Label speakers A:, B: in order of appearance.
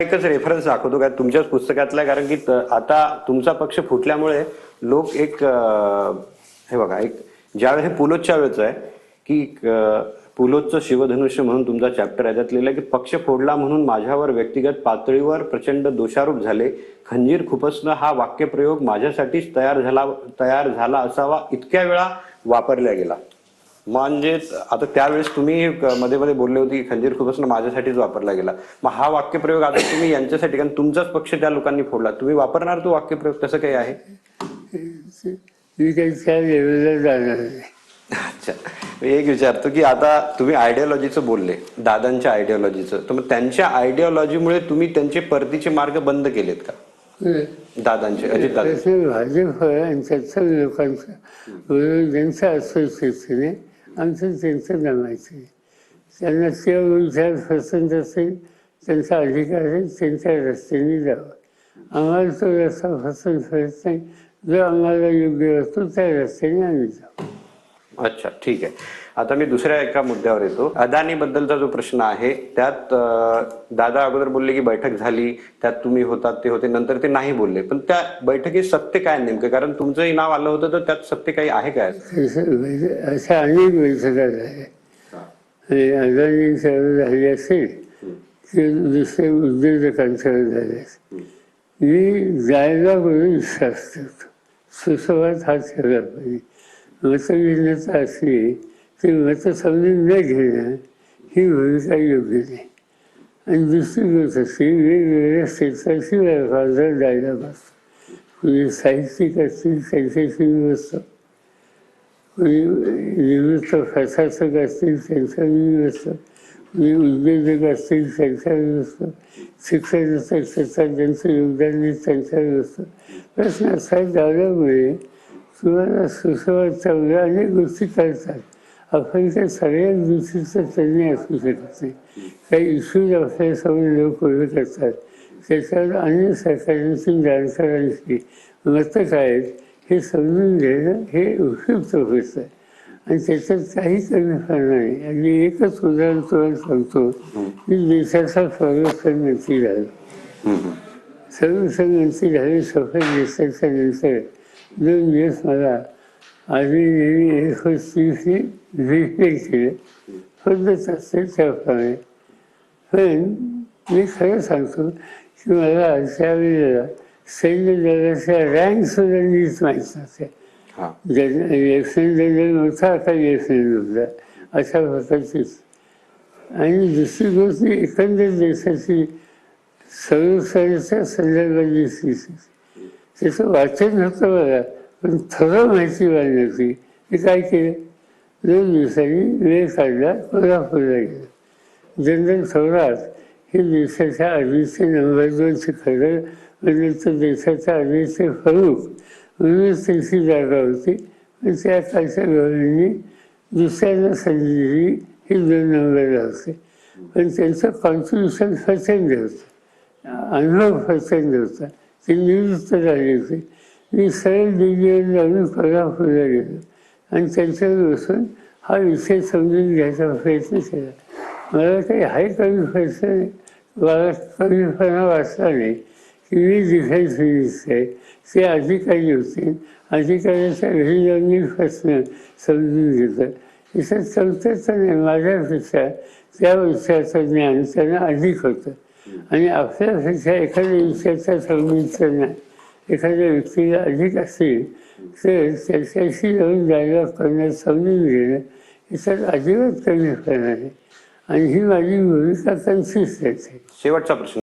A: एकच रेफरन्स दाखवतो काय तुमच्याच पुस्तकातला, कारण की आता तुमचा पक्ष फुटल्यामुळे लोक हे बघा, ज्यावेळेस हे पुलोच्या वेळेच आहे की पुलोचं शिवधनुष्य म्हणून तुमचा चॅप्टर आहे, त्यात लिहिलं की पक्ष फोडला म्हणून माझ्यावर व्यक्तिगत पातळीवर प्रचंड दोषारोप झाले. खंजीर खुपसणं हा वाक्यप्रयोग माझ्यासाठीच तयार झाला असावा इतक्या वेळा वापरला गेला. म्हणजे आता त्यावेळेस तुम्ही मध्ये मध्ये बोलले होते की खंजीर खुपसणं माझ्यासाठीच वापरला गेला. मग हा वाक्यप्रयोग आता तुम्ही यांच्यासाठी, कारण तुमचाच पक्ष त्या लोकांनी फोडला, तुम्ही वापरणार तो वाक्यप्रयोग? तसं काही आहे?
B: मी काही त्या लेवलला जाणार नाही.
A: अच्छा, मी एक विचारतो की आता तुम्ही आयडिओलॉजीचं बोलले, दादांच्या आयडिओलॉजीचं, तर मग त्यांच्या आयडिओलॉजीमुळे तुम्ही त्यांचे परतीचे मार्ग बंद केलेत का? दादांचे, अजित दादा
B: भाजप आणि त्याच्या लोकांचं बरोबर ज्यांचं असोसिएशन आमचं त्यांचं जमायचं. त्यांना तेव्हा विचार पसंत असेल, त्यांचा अधिकार आहे, त्यांच्या रस्त्याने जावं. आम्हाला तो रस्ता पसंत करत नाही, जो आम्हाला योग्य असतो त्या रस्त्याने आम्ही जाऊ.
A: अच्छा, ठीक आहे. आता मी दुसऱ्या एका मुद्द्यावर येतो. अदानी बद्दलचा जो प्रश्न आहे त्यात दादा अगोदर बोलले की बैठक झाली, त्यात तुम्ही होतात, ते होते, नंतर ते नाही बोलले. पण त्या बैठकीत सत्य काय नेमकं? कारण तुमचंही नाव आलं होतं, तर त्यात सत्य काही आहे काय?
B: अशा अनेक बैठका झाल्या. अदानी झाली असेल की दुसरे उद्योजकांसह झाले. मी जायला करून विश्वास ठेवतो. सुसंवाद हा ठेवला पाहिजे. मतभिन्नता असली ती मत समजून न घेणं ही भूमिका योग्य नाही. आणि दुसरी गोष्ट अशी, वेगवेगळ्या क्षेत्राशी व्यापार जायला बसतो. कोणी साहित्यिक असतील त्यांच्याशी बसतो, कोणी निवृत्त प्रशासक असतील त्यांचा बसतो, कोणी उद्योजक असतील त्यांचा बसतो, शिक्षणाच्या क्षेत्रात ज्यांचं योगदान आहे त्यांचा बसतो. प्रश्न असा जाण्यामुळे तुम्हाला सुसंवाद चांगल्या अनेक गोष्टी करतात. आपण त्या सगळ्या गोष्टीचं तज्ञ असू शकत नाही. काही इश्यूज आपल्यासमोर लोक उभे करतात, त्याच्यावर अन्य सरकारांची जाणकारांची मतं काय आहेत हे समजून घेणं हे उपयुक्त गोष्ट आहे. आणि त्याच्यात काही कमी करणार नाही. आणि एकच उदाहरण तुम्हाला सांगतो, की देशाचा संरक्षण मंत्री झाला. संरक्षण मंत्री झाले, सफल देशाच्या नंतर 2 दिवस मला आधी नेहमी एअरफोर्सची व्हिजिट केले, पद्धत असते त्याप्रमाणे. पण मी खरं सांगतो की मला त्यावेळेला सैन्य दलाच्या रँक सुद्धा नीट माहीत नव्हत्या. लेफ्टनंट जनरल नव्हता, आता लेफ्टनंट होता, अशा प्रकारचीच. आणि दुसरी गोष्ट, एकंदर देशाची संरक्षणाच्या संदर्भातली स्थिती, त्याचं वाचन होतं मला, पण थोडं माहिती वाढली होती. मी काय केलं, 2 दिवसांनी वेळ काढला, कोल्हापूरला गेलो. जनरल थोरात हे देशाच्या आर्मीचे नंबर 2 शिखर, नंतर देशाच्या आर्मीचे प्रमुख म्हणूनच त्यांची जागा होती. पण त्या कालच्या गव्हर्नरनी दुसऱ्यांना संधी दिली, ही 2 नंबरला होते. पण त्यांचं कॉन्ट्रिब्युशन प्रचंड होतं, अनुभव प्रचंड होता. ते निवृत्त झाले होते. मी सरळ दिल्लीवर जाऊन कोल्हापूरला गेलो आणि त्यांच्यावर बसून हा विषय समजून घ्यायचा प्रयत्न केला. मला काही हाय कमी प्रश्न नाही, मला कमीपणा वाटला नाही की मी डिफेन्स मिनिस्टर आहे, ते अधिकारी होते, अधिकाऱ्याच्या घरी जाऊन मी प्रश्न समजून घेतात. याच्यात कमतरता नाही. माझ्यापेक्षा त्या विषयाचं ज्ञान त्यांना अधिक होतं. आणि आपल्यापेक्षा एखाद्या विषयाचा समजून नाही एखाद्या व्यक्तीला अधिक असेल तर त्याच्याशी जाऊन जायला करणं, समजून घेणं, याच्यात अजिबात कमी करणार नाही. आणि ही माझी भूमिका कन्सिस्टंट आहे.
A: शेवटचा प्रश्न.